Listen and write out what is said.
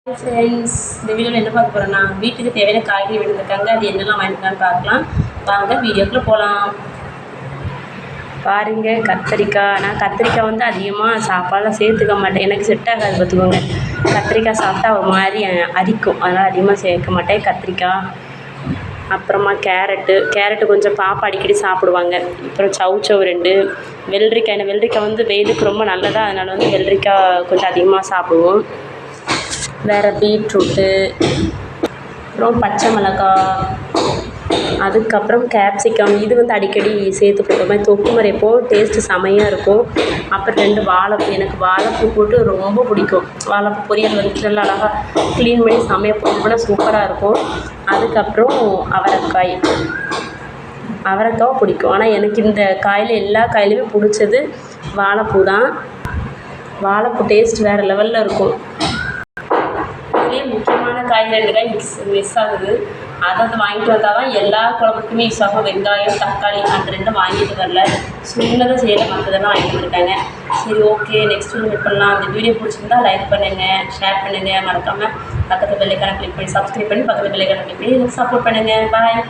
Friends, இந்த வீடியோவில் என்ன பார்க்க போகிறோன்னா வீட்டுக்கு தேவையான காய்கறி விழுந்திருக்காங்க. அது என்னெல்லாம் வாங்கிக்கலான்னு பார்க்கலாம். வாங்க வீடியோக்குள்ளே போகலாம். பாருங்கள், கத்திரிக்காய். நான் கத்திரிக்காய் வந்து அதிகமாக சாப்பாடெலாம் சேர்த்துக்க மாட்டேன். எனக்கு செட் ஆகாது பார்த்துக்கோங்க. கத்திரிக்காய் சாப்பிட்டா ஒரு மாதிரி அரிக்கும், அதனால் அதிகமாக சேர்க்க மாட்டேன். கத்திரிக்காய், அப்புறமா கேரட்டு கொஞ்சம் பாப்பா அடிக்கடி சாப்பிடுவாங்க. அப்புறம் சவுச்சவு 2, வெள்ளரிக்காய். வெள்ளரிக்காய் வந்து வெயிலுக்கு ரொம்ப நல்லதா, அதனால் வந்து வெள்ளரிக்காய் கொஞ்சம் அதிகமாக சாப்பிடுவோம். வேறு பீட்ரூட்டு, அப்புறம் பச்சை மிளகாய், அதுக்கப்புறம் கேப்சிகம். இது வந்து அடிக்கடி சேர்த்து போடுவேன். தொக்கு மாதிரி எப்போது டேஸ்ட்டு செமையாக இருக்கும். அப்புறம் 2 வாழைப்பூ. எனக்கு வாழைப்பூ போட்டு ரொம்ப பிடிக்கும். வாழைப்பூ பொரியல் வந்து நல்லா அழகாக க்ளீன் பண்ணி செமையாக போட்டு சூப்பராக இருக்கும். அதுக்கப்புறம் அவரைக்காவும் பிடிக்கும். ஆனால் எனக்கு இந்த காயில் எல்லா காயிலையுமே பிடிச்சது வாழைப்பூ தான். வாழைப்பூ டேஸ்ட் வேறு லெவலில் இருக்கும். முக்கியமான காய் 2 காய் மிஸ் ஆகுது. அதை வாங்கிட்டு வந்தால் தான் எல்லா குழம்புக்குமே யூஸ் ஆகும். வெங்காயம், தக்காளி அந்த 2 வாங்கிட்டு வரல. சின்னதாக செய்யலை, மற்றதெல்லாம் வாங்கிட்டு வந்துட்டாங்க. சரி, ஓகே, நெக்ஸ்ட் வீடியோ பண்ணலாம். அந்த வீடியோ பிடிச்சிருந்தா லைக் பண்ணுங்கள், ஷேர் பண்ணுங்கள். மறக்காமல் பக்கத்து பெல்லைக்கான கிளிக் பண்ணி சப்ஸ்கிரைப் பண்ணி பக்கத்து பெல்லைக்கான கிளிக் பண்ணி எனக்கு சப்போர்ட் பண்ணுங்கள். பாய்.